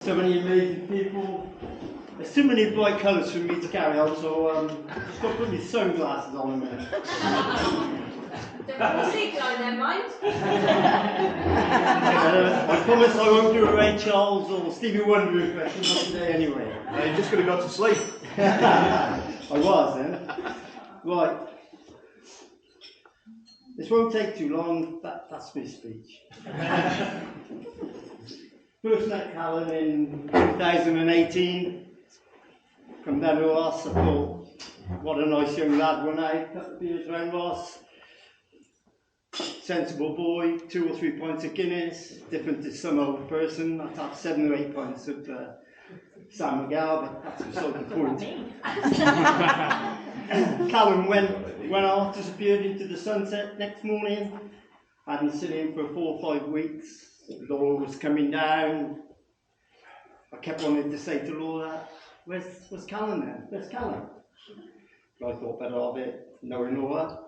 So many amazing people. There's too many bright colours for me to carry on, so just got to put my sunglasses on a minute. Don't put a seat on there, mind. I promise I won't do a Ray Charles or Stevie Wonder impression, not today anyway. You're just going to go to sleep. I was then. Right. This won't take too long, that's my speech. First met Callan in 2018. Come down to Ross, I thought, what a nice young lad when I cut the beers around Ross. Sensible boy, 2 or 3 pints of Guinness, different to some old person. I'd have 7 or 8 pints of San Miguel, but that's beside the point. Callan went off, disappeared into the sunset next morning. I hadn't seen him for 4 or 5 weeks. Laura was coming down. I kept wanting to say to Laura, where's Callan then? Where's Callan? But I thought better of it, knowing Laura.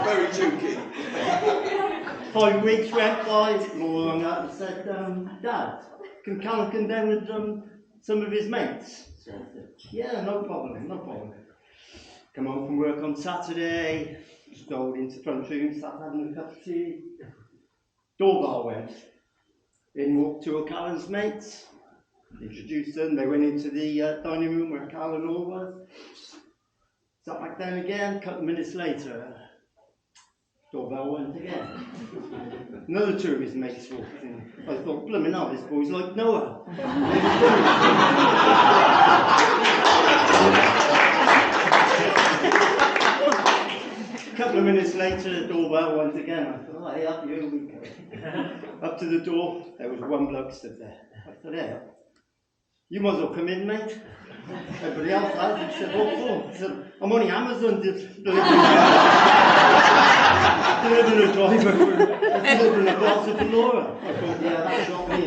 Very cheeky. 5 weeks went by, Laura hung up and said, Dad, can Callan come down with some of his mates? So I said, yeah, no problem. Come home from work on Saturday, strolled into the front room, sat having a cup of tea. Doorbell went. In walked 2 of Callan's mates, introduced them, they went into the dining room where Callan all was. Sat back down again, a couple of minutes later, doorbell went again. Another 2 of his mates walked in. I thought, blooming hell, this boy's like Noah. A couple of minutes later, the doorbell went again. I thought, oh, hey, up here we go. Up to the door, there was one bloke stood there. I thought, hey, you might as well come in, mate. Everybody else has. He said, what for? He said, I'm only Amazon delivering a parcel for Laura. I thought, yeah, that's not me.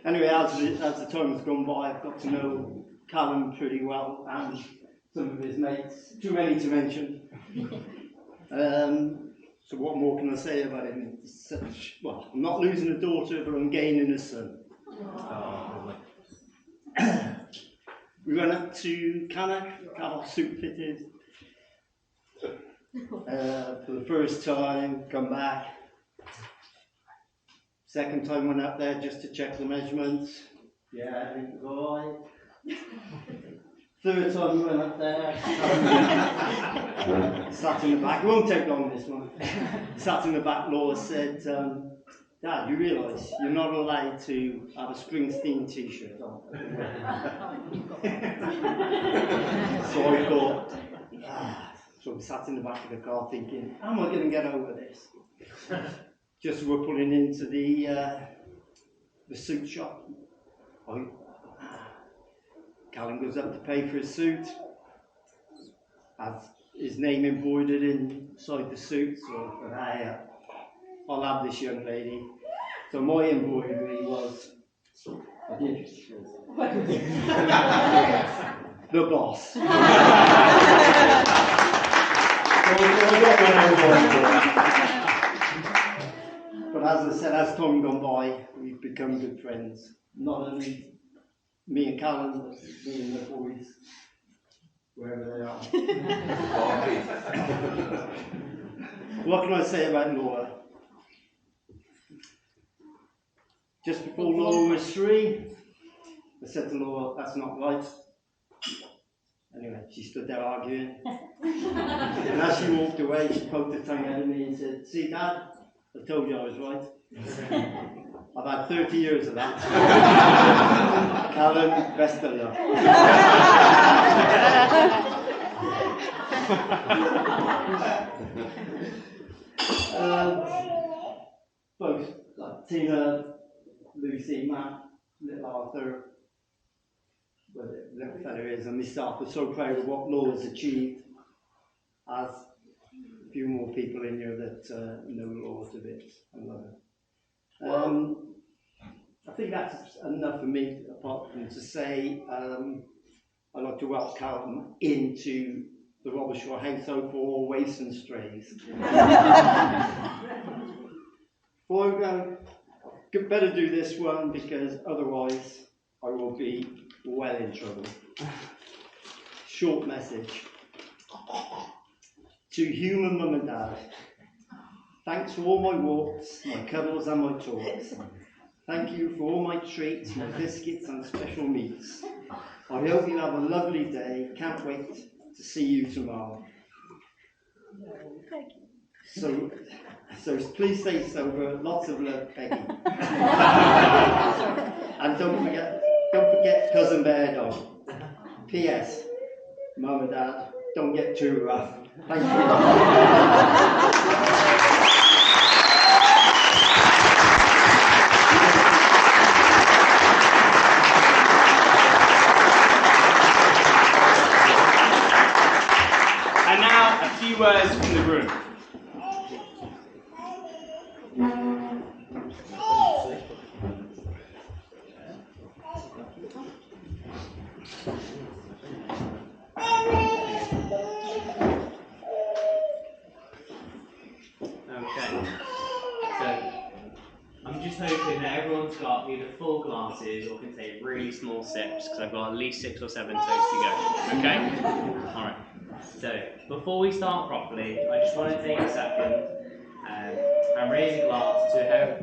Anyway, as the time has gone by, I've got to know Callan pretty well and some of his mates, too many to mention. So what more can I say about him? Well, I'm not losing a daughter, but I'm gaining a son. We went up to Cannock, got our suit fitted. For the first time, come back. Second time went up there just to check the measurements. Yeah, everything was alright. Third time we went up there, sat in the back. It won't take long, this one. Sat in the back, Laura said, Dad, you realise you're not allowed to have a Springsteen t-shirt on. So I thought, so I sat in the back of the car thinking, how am I going to get over this? Just as we're pulling into the suit shop. Callan goes up to pay for his suit, has his name embroidered inside the suit, so I thought, I'll have this young lady. So my embroidery was, the boss. So I got but as I said, as time gone by, we've become good friends. Not only me and Callan, but me and the boys, wherever they are. What can I say about Laura? Just before Laura was 3, I said to Laura, that's not right. Anyway, she stood there arguing. And as she walked away, she poked her tongue out at me and said, see, Dad, I told you I was right. I've had 30 years of that. Callan, best of luck. Both like Tina, Lucy, Matt, little Arthur, where the little fella is, and myself are so proud of what Laura's achieved. As a few more people in here that know Laura a bit and love her. I think that's enough for me, apart from to say I'd like to welcome Callan into the Robershaw household for all waifs and strays. Before I go, better do this one because otherwise I will be well in trouble. Short message. To human mum and dad, thanks for all my walks, my cuddles and my talks. Thank you for all my treats, my biscuits and special meats. I hope you have a lovely day. Can't wait to see you tomorrow. So please stay sober. Lots of love, Peggy. And don't forget Cousin Bear Dog. P.S. Mum and Dad, don't get too rough. Thank you. And now, a few words from the groom. Okay, so I'm just hoping that everyone's got either full glasses or can take really small sips, because I've got at least 6 or 7 toasts to go. Okay? Alright. So, before we start properly, I just want to take a second and raise a glass to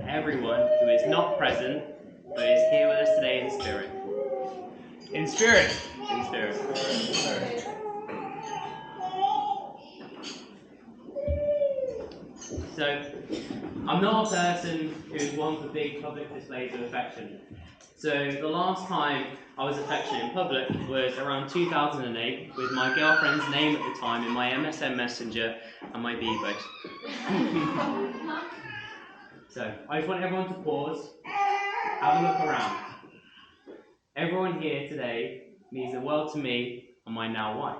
everyone who is not present, but is here with us today in spirit. In spirit! In spirit. In spirit. So, I'm not a person who's one for big public displays of affection. So, the last time I was affectionate in public was around 2008 with my girlfriend's name at the time in my MSN Messenger and my Bebo. So, I just want everyone to pause, have a look around. Everyone here today means the world to me and my now wife.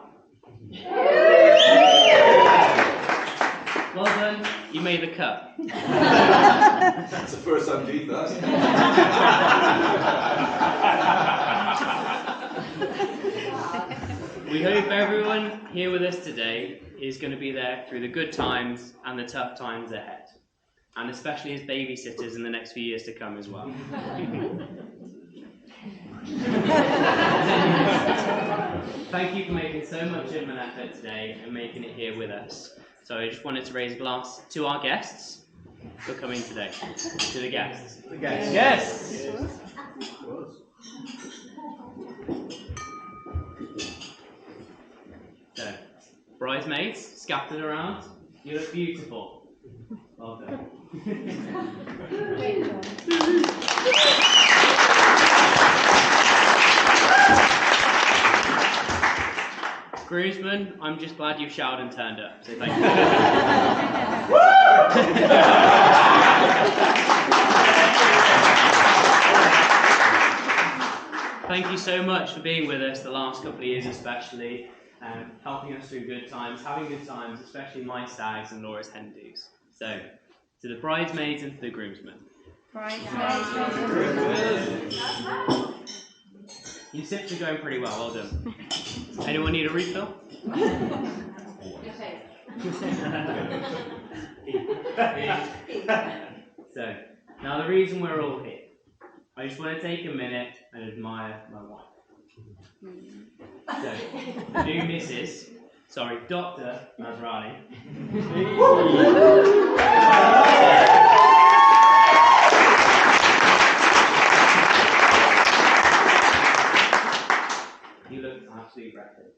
Well done, you made the cut. That's the first time you've done that. We hope everyone here with us today is going to be there through the good times and the tough times ahead, and especially as babysitters in the next few years to come as well. Thank you for making so much of an effort today and making it here with us. So I just wanted to raise a glass to our guests for coming today. To the guests. The guests. Yes! So, bridesmaids scattered around, you look beautiful. Well done. Groomsmen, I'm just glad you showered and turned up, so thank you. Thank you so much for being with us the last couple of years especially, helping us through good times, having good times, especially my stags and Laura's hen do's. So, to the bridesmaids and to the groomsmen. Bridesmaids. Your sips are going pretty well done. Anyone need a refill? So, now the reason we're all here. I just want to take a minute and admire my wife. So, the new Dr. Masrani. You look absolutely breathtaking.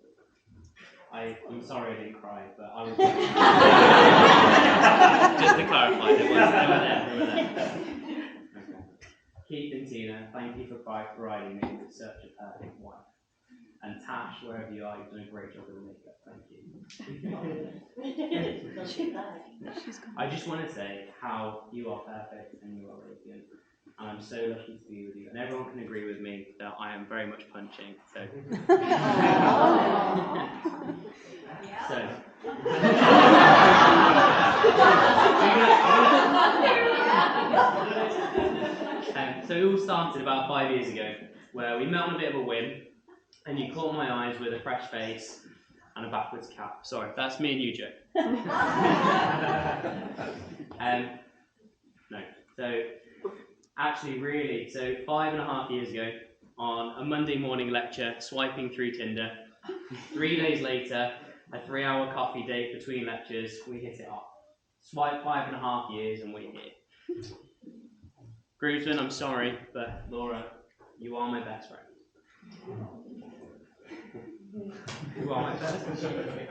I'm sorry I didn't cry, but I was. Just to clarify, they were there. Okay. Keith and Tina, thank you for providing me with such a perfect wife. And Tash, wherever you are, you've done a great job with the makeup. Thank you. I just want to say how you are perfect and you are radiant. And I'm so lucky to be with you. And everyone can agree with me that I am very much punching. So. So it all started about 5 years ago, where we met on a bit of a whim, and you caught my eyes with a fresh face, and a backwards cap. Sorry, that's me and you, Joe. No. So, actually, really, so 5.5 years ago, on a Monday morning lecture, swiping through Tinder, 3 days later, a 3-hour coffee date between lectures, we hit it off. Swipe 5.5 years and we're here. Groomsmen, I'm sorry, but Laura, you are my best friend. You are my best friend.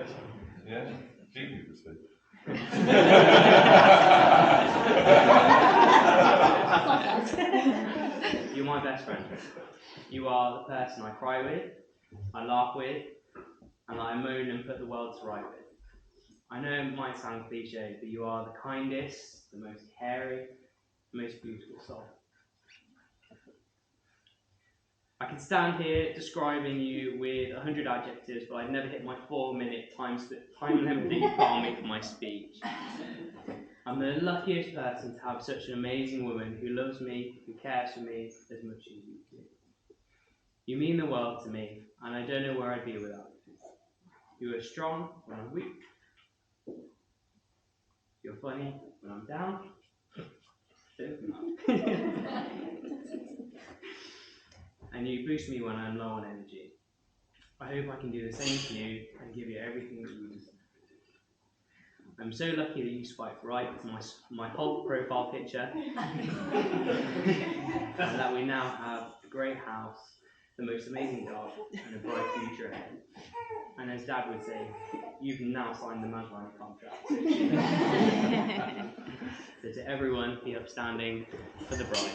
Yeah, keep the speak. You're my best friend. You are the person I cry with, I laugh with, and I moan and put the world to right with. I know it might sound cliche, but you are the kindest, the most caring, the most beautiful soul. I can stand here describing you with 100 adjectives, but I'd never hit my 4-minute time limit that you put on me for my speech. I'm the luckiest person to have such an amazing woman who loves me, who cares for me as much as you do. You mean the world to me, and I don't know where I'd be without you. You are strong when I'm weak. You're funny when I'm down. And you boost me when I'm low on energy. I hope I can do the same for you and give you everything that you deserve. I'm so lucky that you swiped right with my whole profile picture, and that we now have a great house, the most amazing dog, and a bright future ahead. And as Dad would say, you can now sign the Masrani contract. So to everyone, be upstanding for the bride.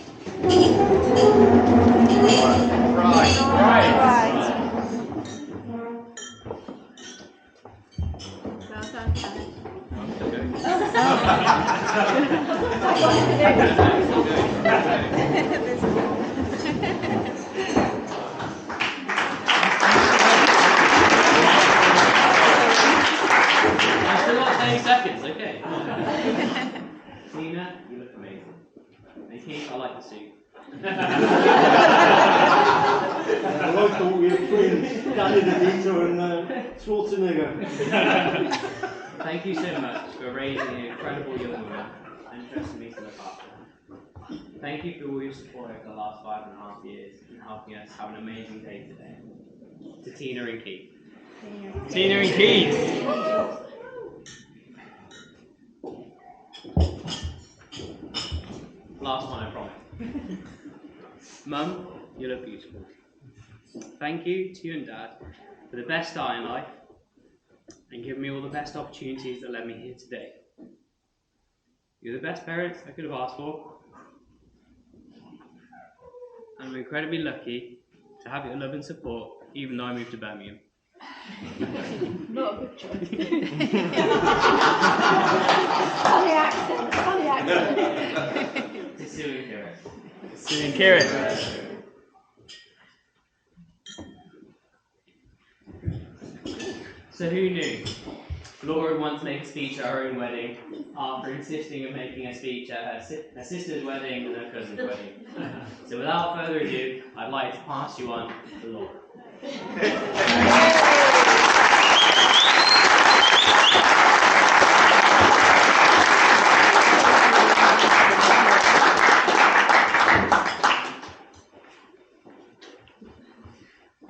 Right. Well done, Karen. I've still got 30 seconds, okay. Nina, you look amazing. And Keith, I like the suit. I like the way you're playing Danny DeVito and Schwarzenegger. Thank you so much for raising an incredible young woman and trusting me to look after her. Thank you for all your support over the last 5.5 years and helping us have an amazing day today. To Tina and Keith. Tina and Keith! Last one, I promise. Mum, you look beautiful. Thank you to you and Dad for the best start in life and giving me all the best opportunities that led me here today. You're the best parents I could have asked for. And I'm incredibly lucky to have your love and support even though I moved to Birmingham. Not a good choice. Funny accent. To Sue and Kieran. Sue and Kieran. So who knew? Laura would once make a speech at her own wedding after insisting on making a speech at her sister's wedding and her cousin's wedding. So without further ado, I'd like to pass you on to Laura.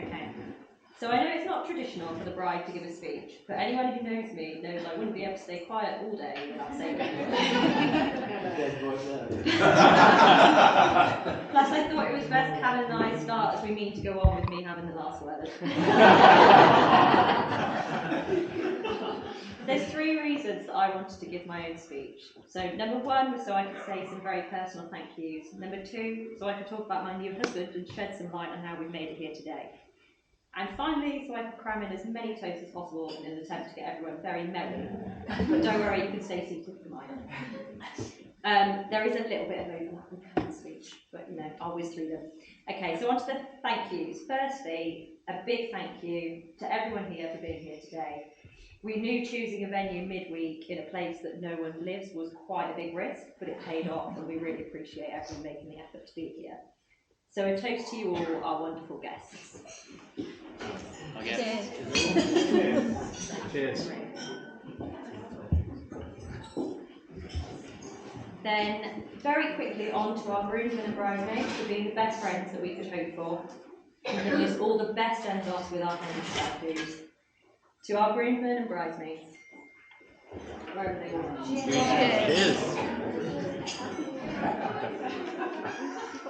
Okay. So I know it's not traditional for the bride to give a speech, but anyone who knows me knows I wouldn't be able to stay quiet all day without saying anything. Plus, I thought it was best Cal and I start as we mean to go on with me having the last word. There's 3 reasons that I wanted to give my own speech. So number 1 was so I could say some very personal thank yous. Number 2, so I could talk about my new husband and shed some light on how we've made it here today. And finally, so I could cram in as many toasts as possible in an attempt to get everyone very merry. But don't worry, you can stay seated for mine. There is a little bit of overlap with Karen's speech, but I'll whiz through them. Okay, so on to the thank yous. Firstly, a big thank you to everyone here for being here today. We knew choosing a venue midweek in a place that no one lives was quite a big risk, but it paid off, and we really appreciate everyone making the effort to be here. So a toast to you all, our wonderful guests. I guess. Cheers. Then, very quickly, on to our groomsmen and bridesmaids for being the best friends that we could hope for. And giving us all the best send-offs with our hands. To our groomsmen and bridesmaids. Wherever they are. Cheers.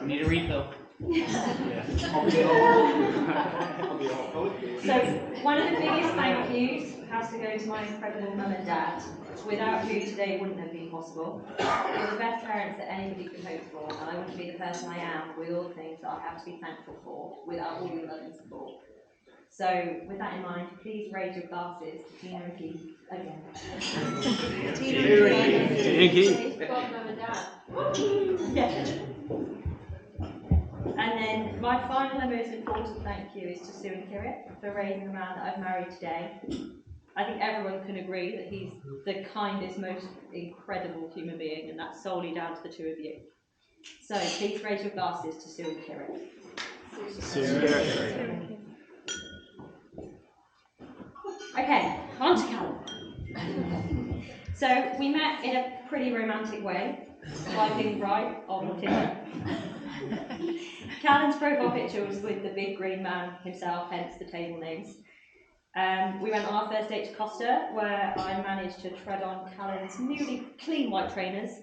We need a refill. So, one of the biggest thank yous has to go to my incredible mum and dad, without who today wouldn't have been possible. You're the best parents that anybody could hope for, and I wouldn't be the person I am with all the things that I have to be thankful for without all your love and support. So, with that in mind, please raise your glasses to Tina and Keith again. Thank you. God, Mum and Dad. Yeah. And then my final and most important thank you is to Sue and Kirit for raising the man that I've married today. I think everyone can agree that he's the kindest, most incredible human being, and that's solely down to the two of you. So please raise your glasses to Sue and Kirit. Okay, on to Callum. So we met in a pretty romantic way, swiping right on Tinder. Callum's profile picture was with the big green man himself, hence the table names. We went on our first date to Costa, where I managed to tread on Callum's newly clean white trainers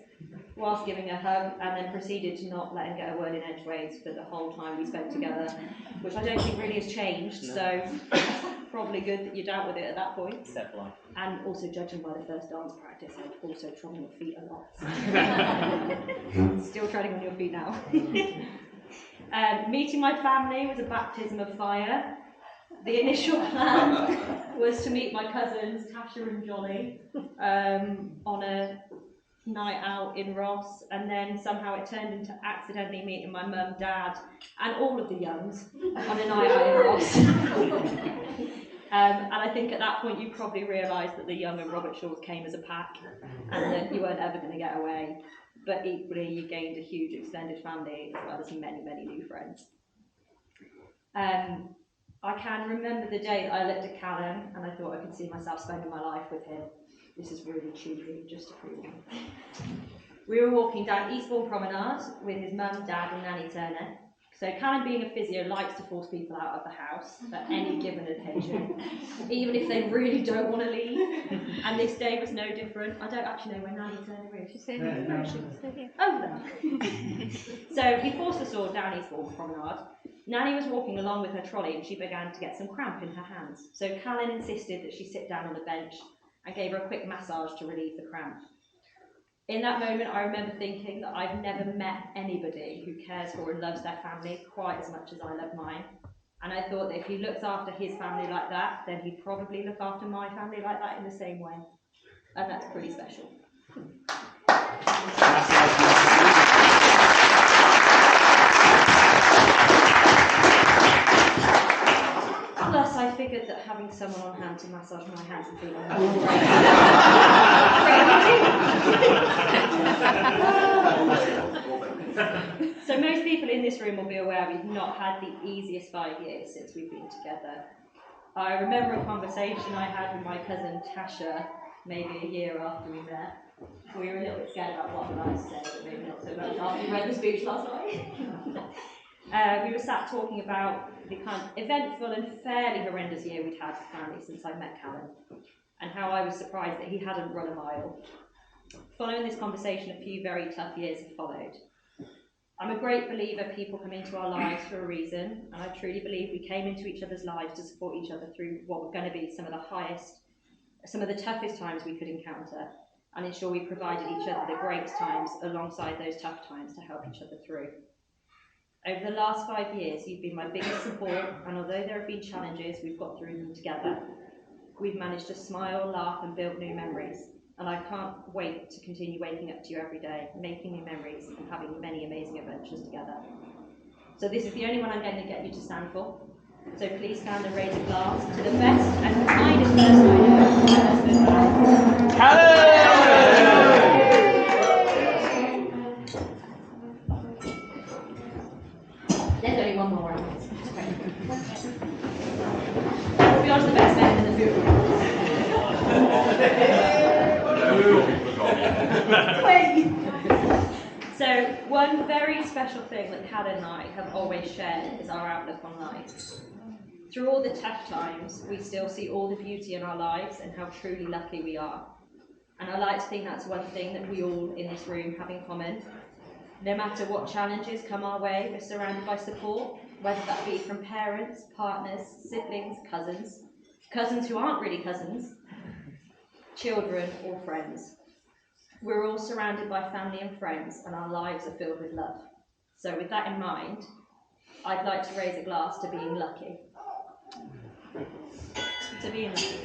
whilst giving a hug, and then proceeded to not let him get a word in edgeways for the whole time we spent together, which I don't think really has changed, so probably good that you're out with it at that point. And also, judging by the first dance practice, I'd also trod on your feet a lot. Still treading on your feet now. Meeting my family was a baptism of fire. The initial plan was to meet my cousins, Tasha and Jolly, on a night out in Ross, and then somehow it turned into accidentally meeting my mum, dad, and all of the youngs on a night out in Ross. And I think at that point you probably realised that the Young and Robert Shaws came as a pack, and that you weren't ever going to get away. But equally, you gained a huge extended family as well as many, many new friends. I can remember the day that I looked at Callum and I thought I could see myself spending my life with him. This is really cheeky, just to prove it. We were walking down Eastbourne Promenade with his mum, dad and Nanny Turner. So Callum, being a physio, likes to force people out of the house at any given occasion, even if they really don't want to leave. And this day was no different. I don't actually know where Nanny Turner is. She's here. Oh, no. So he forced us all down Eastbourne Promenade. Nanny was walking along with her trolley and she began to get some cramp in her hands. So Callum insisted that she sit down on the bench and gave her a quick massage to relieve the cramp. In that moment, I remember thinking that I've never met anybody who cares for and loves their family quite as much as I love mine. And I thought that if he looks after his family like that, then he'd probably look after my family like that in the same way. And that's pretty special. Plus, I figured that having someone on hand to massage my hands and feet So most people in this room will be aware we've not had the easiest 5 years since we've been together. I remember a conversation I had with my cousin Tasha maybe a year after we met. We were a little bit scared about what I'm about to say, but maybe not so much after we read the speech last night. We were sat talking about the kind of eventful and fairly horrendous year we'd had as a family since I met Callum, and how I was surprised that he hadn't run a mile. Following this conversation, a few very tough years have followed. I'm a great believer people come into our lives for a reason, and I truly believe we came into each other's lives to support each other through what were going to be some of the toughest times we could encounter, and ensure we provided each other the greatest times alongside those tough times to help each other through. Over the last 5 years, you've been my biggest support, and although there have been challenges, we've got through them together. We've managed to smile, laugh, and build new memories, and I can't wait to continue waking up to you every day, making new memories, and having many amazing adventures together. So this is the only one I'm going to get you to stand for. So please stand and raise a glass to the best and kindest person I know, my husband, Callum. So, one very special thing that Cal and I have always shared is our outlook on life. Through all the tough times, we still see all the beauty in our lives and how truly lucky we are. And I like to think that's one thing that we all in this room have in common. No matter what challenges come our way, we're surrounded by support, whether that be from parents, partners, siblings, cousins who aren't really cousins, children or friends. We're all surrounded by family and friends, and our lives are filled with love. So with that in mind, I'd like to raise a glass to being lucky. To being lucky.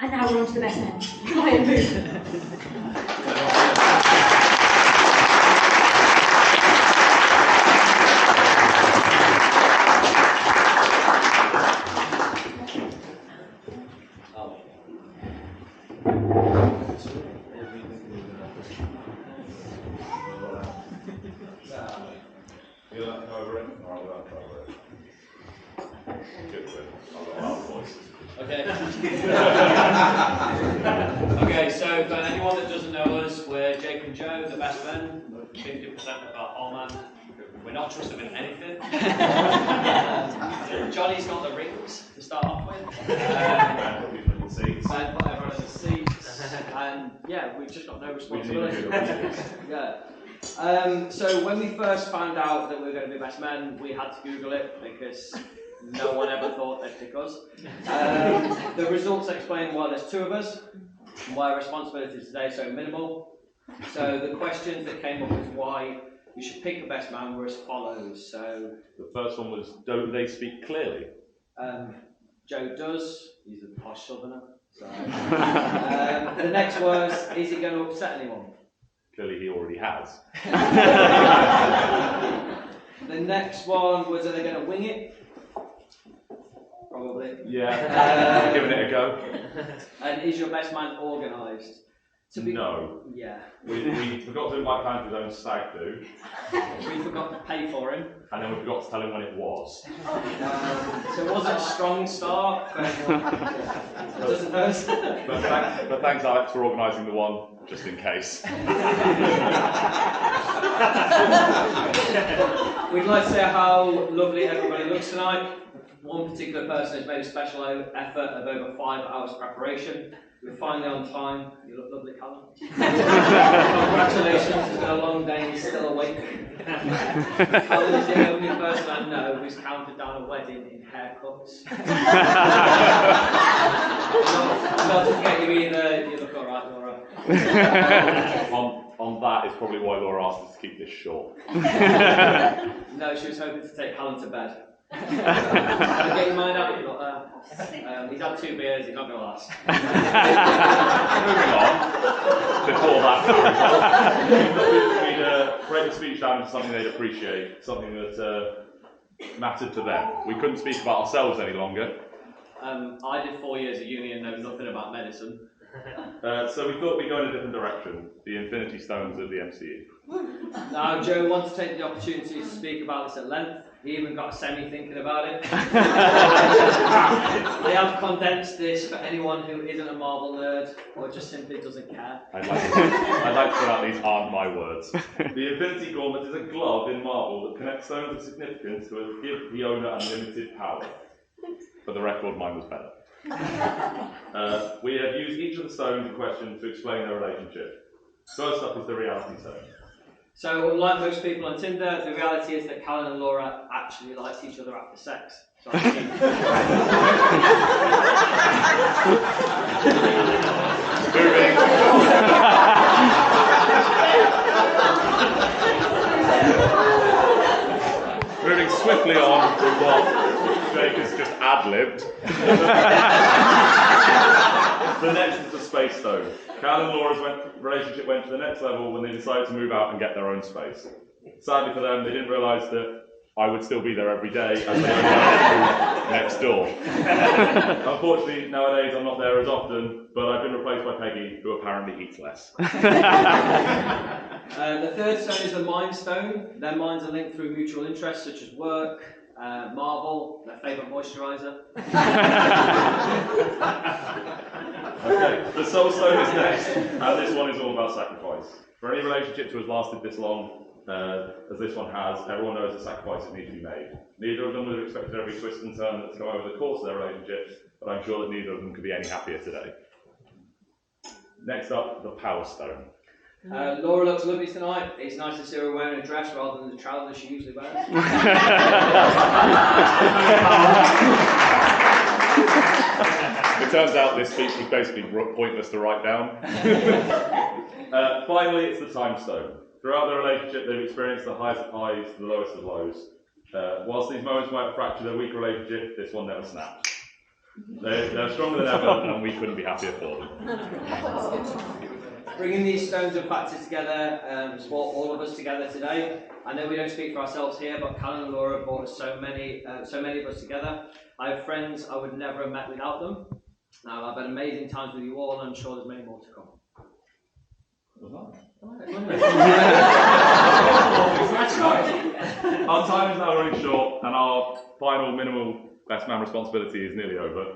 And now we're on to the best end. Try and move. You like to go over it? Or I like to go over it? Good with it. I've got loud voices. Okay. Okay, so for anyone that doesn't know us, we're Jake and Joe, the best men. 50% of our whole man. We're not trusted with anything. Johnny's got the rings to start off with. And put people in the seats. And put everyone in the seats. And yeah, we've just got no responsibility. Yeah. So when we first found out that we were going to be best men, we had to Google it because no one ever thought they'd pick us. The results explain why there's two of us and why our responsibility today is so minimal. So the questions that came up as why you should pick a best man were as follows. So The first one was, don't they speak clearly? Joe does. He's a posh southerner. So. The next was, is he going to upset anyone? Clearly he already has. The next one was, are they going to wing it? Probably. Yeah, giving it a go. And is your best man organised? No. Yeah. We forgot to invite him to his own stag do, We forgot to pay for him. and then we forgot to tell him when it was. So it wasn't a strong start for anyone that doesn't know. But thanks Alex for organising the one, just in case. We'd like to say how lovely everybody looks tonight. One particular person has made a special effort of over 5 hours preparation. We're finally on time. You look lovely, Callum. Congratulations, it's been a long day and you're still awake. Callum is the only person I know who's counted down a wedding in haircuts. Not to get you either, you look alright, Laura. On that is probably why Laura asked us to keep this short. No, she was hoping to take Callum to bed. Get your mind out, you've got that. He's had 2 beers, he's not going to last. Moving on, before that, we'd break the speech down into something they'd appreciate, something that mattered to them. We couldn't speak about ourselves any longer. I did 4 years at uni and know nothing about medicine. So we thought we'd go in a different direction, the Infinity Stones of the MCU. Now, Joe wants to take the opportunity to speak about this at length. He even got a semi thinking about it. I have condensed this for anyone who isn't a Marvel nerd or just simply doesn't care. I'd like to put out these aren't my words. The Infinity Gauntlet is a glove in Marvel that connects stones of significance to give the owner unlimited power. For the record, mine was better. We have used each of the stones in question to explain their relationship. First up is the reality stone. So, unlike most people on Tinder, the reality is that Callan and Laura actually liked each other after sex. So Moving swiftly on from what Jake has just ad-libbed. The next is the space stone. Cal and Laura's relationship went to the next level when they decided to move out and get their own space. Sadly for them, they didn't realise that I would still be there every day as they only next door. Unfortunately, nowadays I'm not there as often, but I've been replaced by Peggy, who apparently eats less. The third stone is the mind stone. Their minds are linked through mutual interests such as work, Marvel, their favourite moisturiser. Okay, the soul stone is next, and this one is all about sacrifice. For any relationship to have lasted this long, as this one has, everyone knows the sacrifices need to be made. Neither of them would have expected every twist and turn that's come over the course of their relationship, but I'm sure that neither of them could be any happier today. Next up, the power stone. Laura looks lovely tonight. It's nice to see her wearing a dress rather than the trousers she usually wears. It turns out this speech was basically pointless to write down. Finally, it's the time stone. Throughout their relationship, they've experienced the highest of highs, the lowest of lows. Whilst these moments might have fractured their weak relationship, this one never snapped. They're stronger than ever, and we couldn't be happier for them. Bringing these stones and factors together brought all of us together today. I know we don't speak for ourselves here, but Callan and Laura brought so many of us together. I have friends I would never have met without them. I've had amazing times with you all, and I'm sure there's many more to come. Our time is now running short, and our final minimal best man responsibility is nearly over.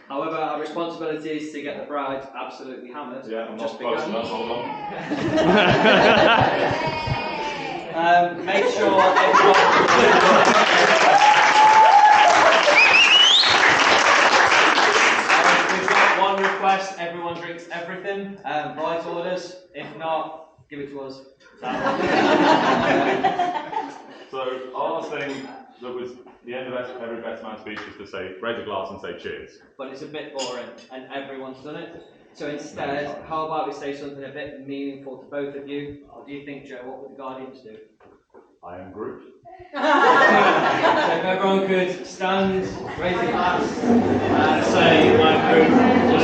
However, our responsibility is to get the bride absolutely hammered. Yeah, I'm just not close begun. enough, hold on. Make sure everyone. We've got one request: everyone drinks everything. Bride orders. If not, give it to us. So our thing that was the end of every best man speech is to say, raise a glass and say cheers. But it's a bit boring, and everyone's done it. So instead, how about we say something a bit meaningful to both of you? What do you think, Joe? What would the Guardians do? I am Groot. So if everyone could stand, raise a glass, and say, I'm Groot.